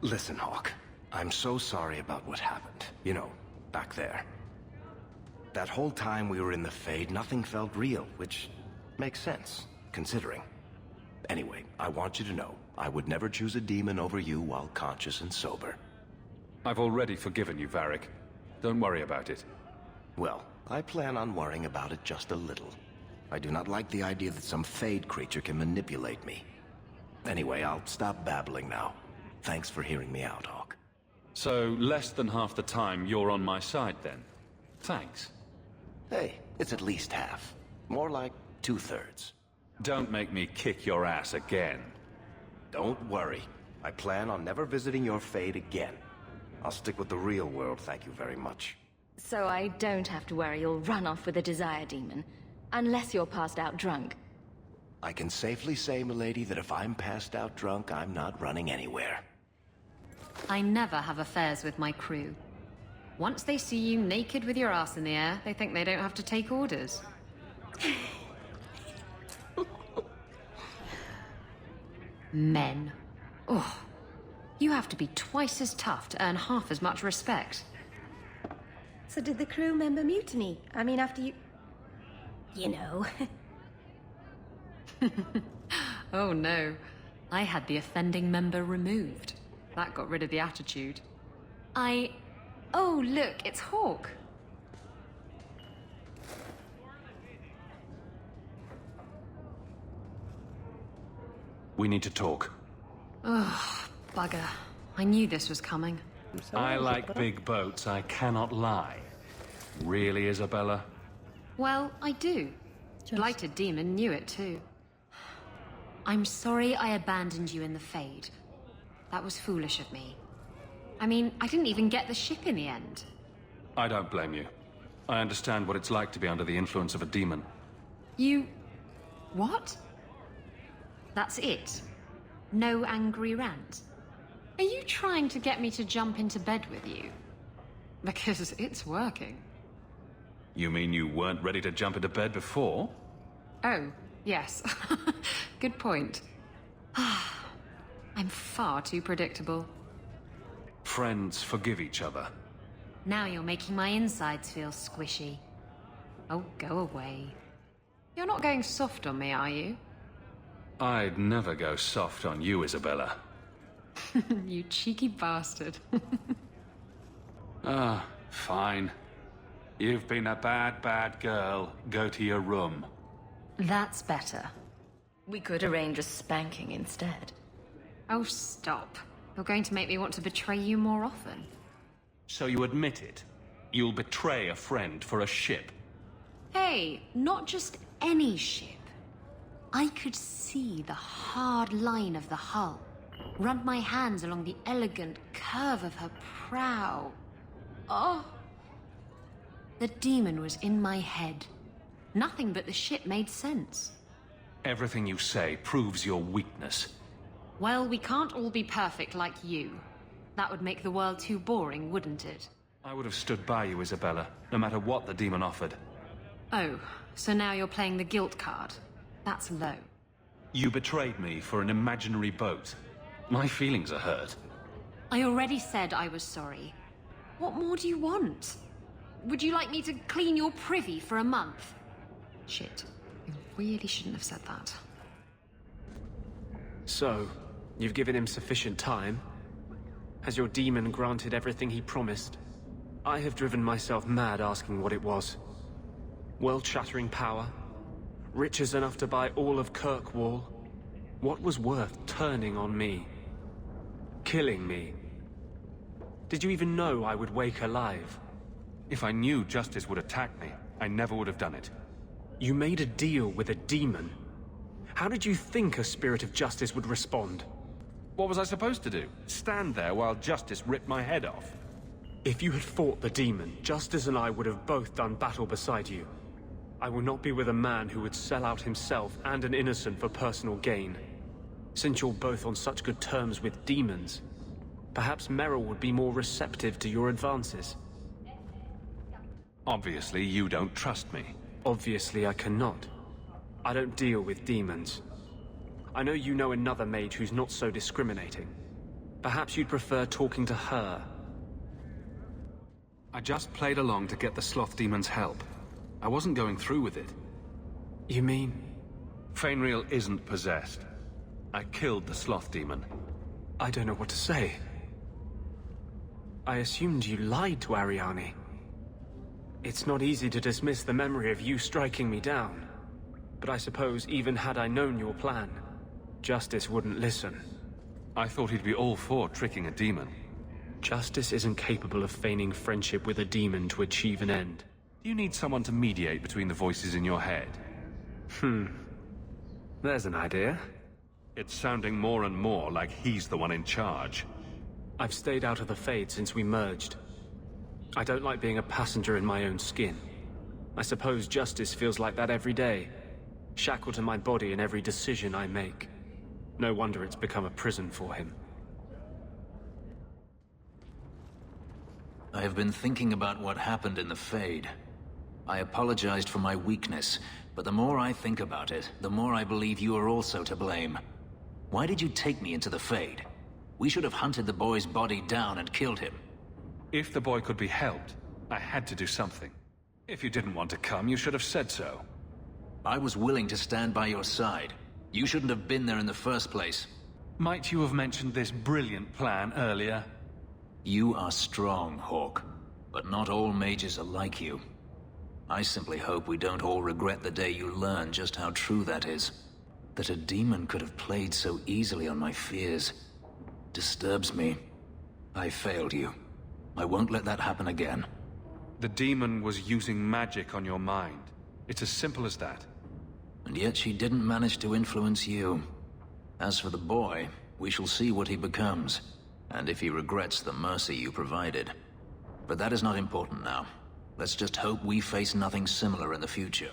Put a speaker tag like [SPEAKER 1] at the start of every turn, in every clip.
[SPEAKER 1] Listen, Hawk. I'm so sorry about what happened. You know, back there. That whole time we were in the Fade, nothing felt real, which makes sense, considering. Anyway, I want you to know, I would never choose a demon over you while conscious and sober.
[SPEAKER 2] I've already forgiven you, Varric. Don't worry about it.
[SPEAKER 1] Well, I plan on worrying about it just a little. I do not like the idea that some Fade creature can manipulate me. Anyway, I'll stop babbling now. Thanks for hearing me out, Hawk.
[SPEAKER 2] So, less than half the time you're on my side, then? Thanks.
[SPEAKER 1] Hey, it's at least half. More like 2/3.
[SPEAKER 2] Don't make me kick your ass again.
[SPEAKER 1] Don't worry. I plan on never visiting your Fade again. I'll stick with the real world, thank you very much.
[SPEAKER 3] So I don't have to worry you'll run off with a desire demon. Unless you're passed out drunk.
[SPEAKER 1] I can safely say, milady, that if I'm passed out drunk, I'm not running anywhere.
[SPEAKER 4] I never have affairs with my crew. Once they see you naked with your ass in the air, they think they don't have to take orders. Men. Oh, you have to be twice as tough to earn half as much respect.
[SPEAKER 3] So did the crew member mutiny? I mean, after you... You know.
[SPEAKER 4] Oh no. I had the offending member removed. That got rid of the attitude. Oh, look, it's Hawk.
[SPEAKER 2] We need to talk.
[SPEAKER 4] Ugh, bugger. I knew this was coming.
[SPEAKER 2] I like big boats, I cannot lie. Really, Isabela?
[SPEAKER 4] Well, I do. Blighted Demon knew it too. I'm sorry I abandoned you in the Fade. That was foolish of me. I mean, I didn't even get the ship in the end.
[SPEAKER 2] I don't blame you. I understand what it's like to be under the influence of a demon.
[SPEAKER 4] You... what? That's it? No angry rant? Are you trying to get me to jump into bed with you? Because it's working.
[SPEAKER 2] You mean you weren't ready to jump into bed before?
[SPEAKER 4] Oh, yes. Good point. I'm far too predictable.
[SPEAKER 2] Friends forgive each other.
[SPEAKER 4] Now you're making my insides feel squishy. Oh, go away. You're not going soft on me, are you?
[SPEAKER 2] I'd never go soft on you, Isabela.
[SPEAKER 4] You cheeky bastard.
[SPEAKER 2] Fine. You've been a bad, bad girl. Go to your room.
[SPEAKER 4] That's better.
[SPEAKER 3] We could arrange a spanking instead.
[SPEAKER 4] Oh, stop. You're going to make me want to betray you more often.
[SPEAKER 2] So you admit it? You'll betray a friend for a ship?
[SPEAKER 4] Hey, not just any ship. I could see the hard line of the hull. Run my hands along the elegant curve of her prow. Oh! The demon was in my head. Nothing but the ship made sense.
[SPEAKER 2] Everything you say proves your weakness.
[SPEAKER 4] Well, we can't all be perfect like you. That would make the world too boring, wouldn't it?
[SPEAKER 2] I would have stood by you, Isabela, no matter what the demon offered.
[SPEAKER 4] Oh, so now you're playing the guilt card. That's low.
[SPEAKER 2] You betrayed me for an imaginary boat. My feelings are hurt.
[SPEAKER 4] I already said I was sorry. What more do you want? Would you like me to clean your privy for a month? Shit. I really shouldn't have said that.
[SPEAKER 5] So, you've given him sufficient time? Has your demon granted everything he promised? I have driven myself mad asking what it was. World-shattering power? Riches enough to buy all of Kirkwall? What was worth turning on me? Killing me? Did you even know I would wake alive?
[SPEAKER 2] If I knew justice would attack me, I never would have done it.
[SPEAKER 5] You made a deal with a demon. How did you think a spirit of justice would respond?
[SPEAKER 2] What was I supposed to do? Stand there while justice ripped my head off?
[SPEAKER 5] If you had fought the demon, Justice and I would have both done battle beside you. I will not be with a man who would sell out himself and an innocent for personal gain. Since you're both on such good terms with demons, perhaps Merrill would be more receptive to your advances.
[SPEAKER 2] Obviously, you don't trust me.
[SPEAKER 5] Obviously, I cannot. I don't deal with demons. I know you know another mage who's not so discriminating. Perhaps you'd prefer talking to her.
[SPEAKER 2] I just played along to get the Sloth Demon's help. I wasn't going through with it.
[SPEAKER 5] You mean?
[SPEAKER 2] Fenris isn't possessed. I killed the Sloth Demon.
[SPEAKER 5] I don't know what to say. I assumed you lied to Ariane. It's not easy to dismiss the memory of you striking me down. But I suppose even had I known your plan, Justice wouldn't listen.
[SPEAKER 2] I thought he'd be all for tricking a demon.
[SPEAKER 5] Justice isn't capable of feigning friendship with a demon to achieve an end.
[SPEAKER 2] You need someone to mediate between the voices in your head.
[SPEAKER 5] There's an idea.
[SPEAKER 2] It's sounding more and more like he's the one in charge.
[SPEAKER 5] I've stayed out of the Fade since we merged. I don't like being a passenger in my own skin. I suppose Justice feels like that every day. Shackled to my body in every decision I make. No wonder it's become a prison for him.
[SPEAKER 6] I have been thinking about what happened in the Fade. I apologized for my weakness, but the more I think about it, the more I believe you are also to blame. Why did you take me into the Fade? We should have hunted the boy's body down and killed him.
[SPEAKER 2] If the boy could be helped, I had to do something. If you didn't want to come, you should have said so.
[SPEAKER 6] I was willing to stand by your side. You shouldn't have been there in the first place.
[SPEAKER 2] Might you have mentioned this brilliant plan earlier?
[SPEAKER 6] You are strong, Hawk, but not all mages are like you. I simply hope we don't all regret the day you learn just how true that is. That a demon could have played so easily on my fears disturbs me. I failed you. I won't let that happen again.
[SPEAKER 2] The demon was using magic on your mind. It's as simple as that.
[SPEAKER 6] And yet she didn't manage to influence you. As for the boy, we shall see what he becomes, and if he regrets the mercy you provided. But that is not important now. Let's just hope we face nothing similar in the future.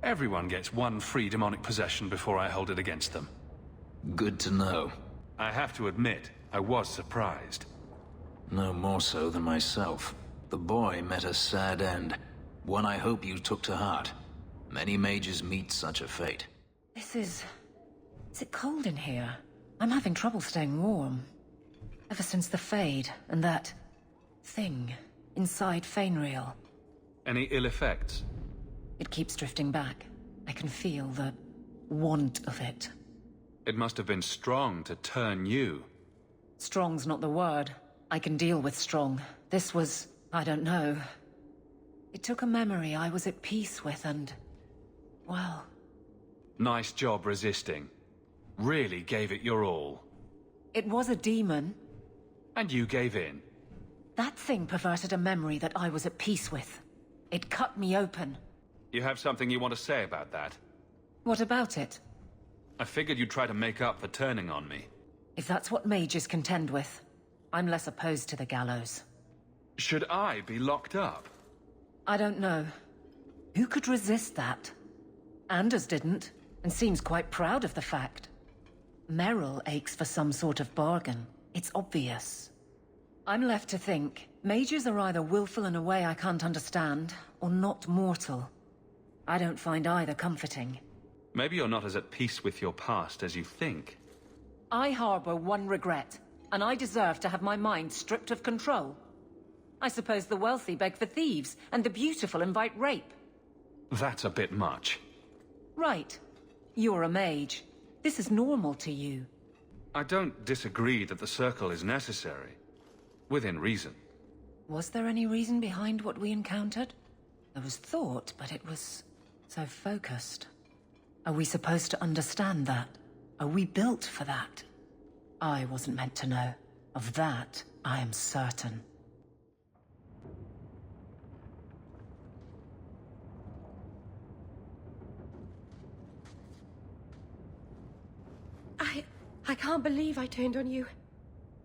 [SPEAKER 2] Everyone gets one free demonic possession before I hold it against them.
[SPEAKER 6] Good to know.
[SPEAKER 2] I have to admit, I was surprised.
[SPEAKER 6] No more so than myself. The boy met a sad end. One I hope you took to heart. Many mages meet such a fate.
[SPEAKER 7] Is it cold in here? I'm having trouble staying warm. Ever since the Fade and that thing inside Fenris.
[SPEAKER 2] Any ill effects?
[SPEAKER 7] It keeps drifting back. I can feel the want of it.
[SPEAKER 2] It must have been strong to turn you.
[SPEAKER 7] Strong's not the word. I can deal with strong. This was, I don't know. It took a memory I was at peace with and, well...
[SPEAKER 2] Nice job resisting. Really gave it your all.
[SPEAKER 7] It was a demon.
[SPEAKER 2] And you gave in.
[SPEAKER 7] That thing perverted a memory that I was at peace with. It cut me open.
[SPEAKER 2] You have something you want to say about that?
[SPEAKER 7] What about it?
[SPEAKER 2] I figured you'd try to make up for turning on me.
[SPEAKER 7] If that's what mages contend with, I'm less opposed to the gallows.
[SPEAKER 2] Should I be locked up?
[SPEAKER 7] I don't know. Who could resist that? Anders didn't, and seems quite proud of the fact. Merrill aches for some sort of bargain. It's obvious. I'm left to think, mages are either willful in a way I can't understand, or not mortal. I don't find either comforting.
[SPEAKER 2] Maybe you're not as at peace with your past as you think.
[SPEAKER 7] I harbor one regret, and I deserve to have my mind stripped of control. I suppose the wealthy beg for thieves, and the beautiful invite rape.
[SPEAKER 2] That's a bit much.
[SPEAKER 7] Right. You're a mage. This is normal to you.
[SPEAKER 2] I don't disagree that the circle is necessary. Within reason.
[SPEAKER 7] Was there any reason behind what we encountered? There was thought, but it was so focused. Are we supposed to understand that? Are we built for that? I wasn't meant to know. Of that, I am certain.
[SPEAKER 8] I can't believe I turned on you.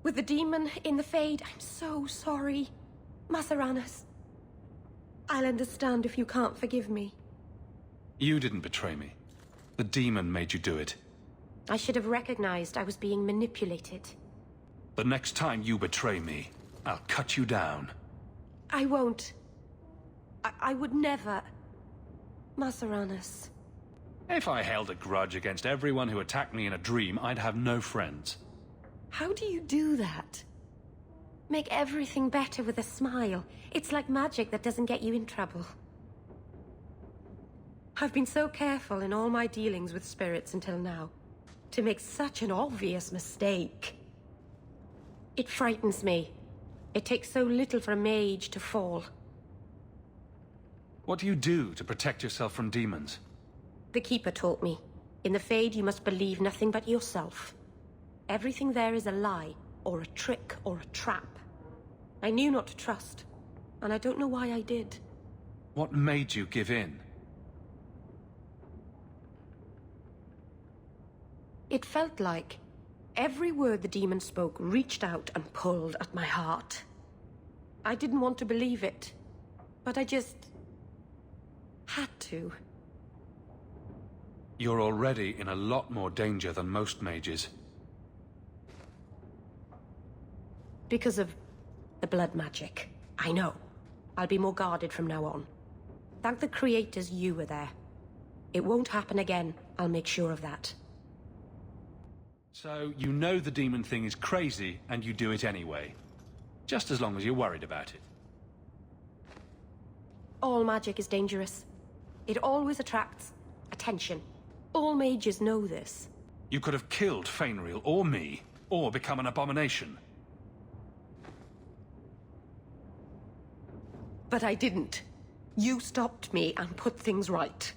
[SPEAKER 8] With the demon in the Fade, I'm so sorry. Masaranas. I'll understand if you can't forgive me.
[SPEAKER 2] You didn't betray me. The demon made you do it.
[SPEAKER 8] I should have recognized I was being manipulated.
[SPEAKER 2] The next time you betray me, I'll cut you down.
[SPEAKER 8] I won't. I would never. Masaranas.
[SPEAKER 2] If I held a grudge against everyone who attacked me in a dream, I'd have no friends.
[SPEAKER 8] How do you do that? Make everything better with a smile. It's like magic that doesn't get you in trouble. I've been so careful in all my dealings with spirits until now. To make such an obvious mistake. It frightens me. It takes so little for a mage to fall.
[SPEAKER 2] What do you do to protect yourself from demons?
[SPEAKER 8] The Keeper taught me. In the Fade, you must believe nothing but yourself. Everything there is a lie, or a trick, or a trap. I knew not to trust, and I don't know why I did.
[SPEAKER 2] What made you give in?
[SPEAKER 8] It felt like every word the demon spoke reached out and pulled at my heart. I didn't want to believe it, but I just had to.
[SPEAKER 2] You're already in a lot more danger than most mages.
[SPEAKER 8] Because of the blood magic. I know. I'll be more guarded from now on. Thank the creators you were there. It won't happen again. I'll make sure of that.
[SPEAKER 2] So, you know the demon thing is crazy, and you do it anyway. Just as long as you're worried about it.
[SPEAKER 8] All magic is dangerous. It always attracts attention. All mages know this.
[SPEAKER 2] You could have killed Fenris or me, or become an abomination.
[SPEAKER 8] But I didn't. You stopped me and put things right.